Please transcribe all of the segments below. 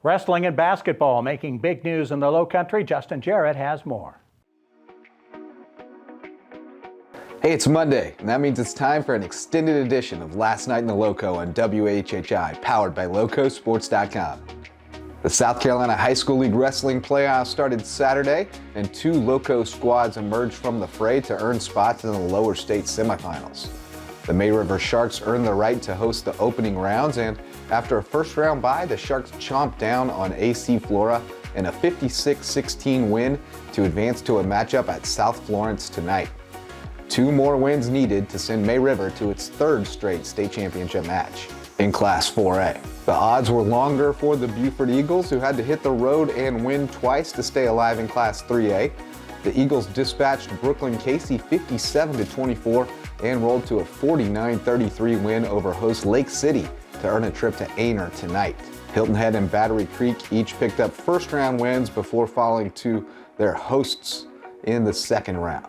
Wrestling and basketball making big news in the Lowcountry. Justin Jarrett has more. Hey, it's Monday, and that means it's time for an extended edition of Last Night in the LowCo on WHHI, powered by LowcoSports.com. The South Carolina High School League Wrestling playoffs started Saturday, and two LowCo squads emerged from the fray to earn spots in the lower state semifinals. The May River Sharks earned the right to host the opening rounds, and after a first-round bye, the Sharks chomped down on AC Flora in a 56-16 win to advance to a matchup at South Florence tonight. Two more wins needed to send May River to its third straight state championship match in Class 4A. The odds were longer for the Beaufort Eagles, who had to hit the road and win twice to stay alive in Class 3A. The Eagles dispatched Brooklyn Casey 57-24 and rolled to a 49-33 win over host Lake City to earn a trip to Aner tonight. Hilton Head and Battery Creek each picked up first-round wins before falling to their hosts in the second round.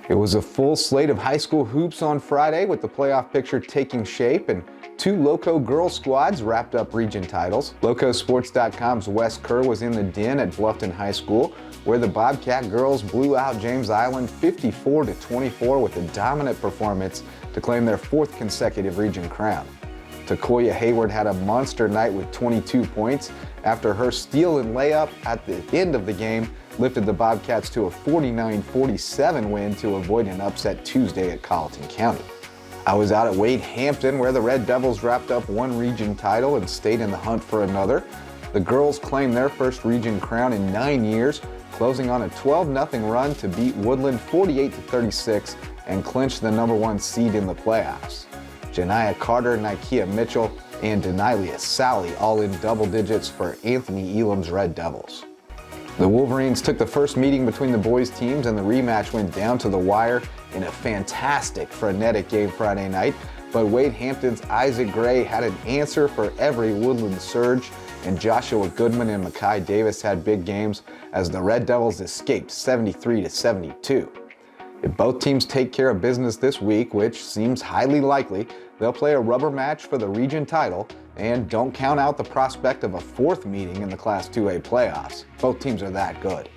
It was a full slate of high school hoops on Friday, with the playoff picture taking shape, and two LowCo girls squads wrapped up region titles. LowcoSports.com's Wes Kerr was in the den at Bluffton High School, where the Bobcat girls blew out James Island 54-24 with a dominant performance to claim their fourth consecutive region crown. Takoya Hayward had a monster night with 22 points after her steal and layup at the end of the game lifted the Bobcats to a 49-47 win to avoid an upset Tuesday at Colleton County. I was out at Wade Hampton, where the Red Devils wrapped up one region title and stayed in the hunt for another. The girls claimed their first region crown in 9 years, closing on a 12-0 run to beat Woodland 48-36 and clinch the #1 seed in the playoffs. Janiah Carter, Nikia Mitchell, and Denilia Sally all in double digits for Anthony Elam's Red Devils. The Wolverines took the first meeting between the boys' teams, and the rematch went down to the wire in a fantastic, frenetic game Friday night. But Wade Hampton's Isaac Gray had an answer for every Woodland surge, and Joshua Goodman and Makai Davis had big games as the Red Devils escaped 73-72. If both teams take care of business this week, which seems highly likely, they'll play a rubber match for the region title, and don't count out the prospect of a fourth meeting in the Class 2A playoffs. Both teams are that good.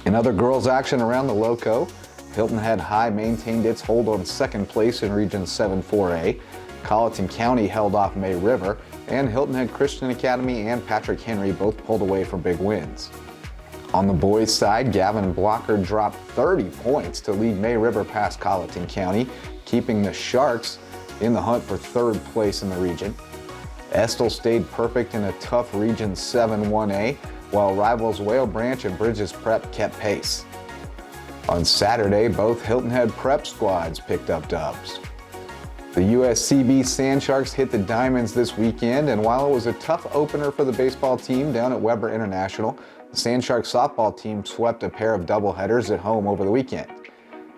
In other girls action around the LowCo, Hilton Head High maintained its hold on second place in Region 7 4A. Colleton County held off May River, and Hilton Head Christian Academy and Patrick Henry both pulled away for big wins. On the boys' side, Gavin Blocker dropped 30 points to lead May River past Colleton County, keeping the Sharks in the hunt for third place in the region. Estill stayed perfect in a tough Region 7 1A, while rivals Whale Branch and Bridges Prep kept pace. On Saturday, both Hilton Head Prep squads picked up dubs. The USCB Sand Sharks hit the Diamonds this weekend, and while it was a tough opener for the baseball team down at Weber International, the Sand Sharks softball team swept a pair of doubleheaders at home over the weekend,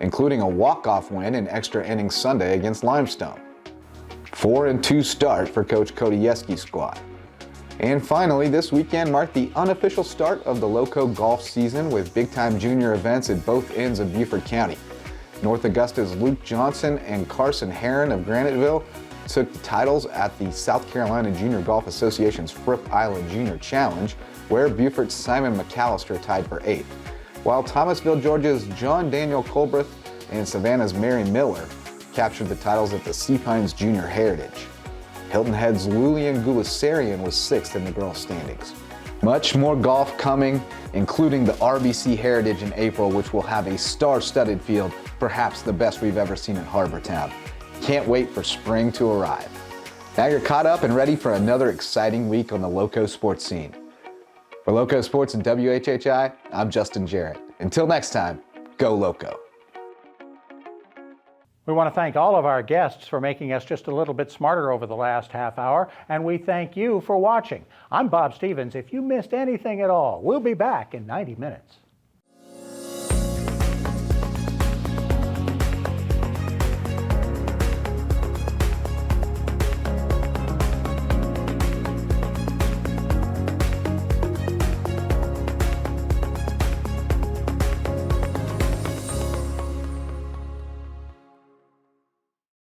including a walk-off win in extra innings Sunday against Limestone. 4-2 start for Coach Cody Yeski's squad. And finally, this weekend marked the unofficial start of the LowCo golf season with big-time junior events at both ends of Beaufort County. North Augusta's Luke Johnson and Carson Heron of Graniteville took the titles at the South Carolina Junior Golf Association's Fripp Island Junior Challenge, where Beaufort's Simon McAllister tied for 8th, while Thomasville, Georgia's John Daniel Colbreth and Savannah's Mary Miller captured the titles at the Sea Pines Junior Heritage. Hilton Head's Lulian Gulasarian was 6th in the girls' standings. Much more golf coming, including the RBC Heritage in April, which will have a star-studded field, perhaps the best we've ever seen at Harbortown. Can't wait for spring to arrive. Now you're caught up and ready for another exciting week on the LowCo sports scene. For LowCo Sports and WHHI, I'm Justin Jarrett. Until next time, go LowCo. We want to thank all of our guests for making us just a little bit smarter over the last half hour, and we thank you for watching. I'm Bob Stevens. If you missed anything at all, we'll be back in 90 minutes.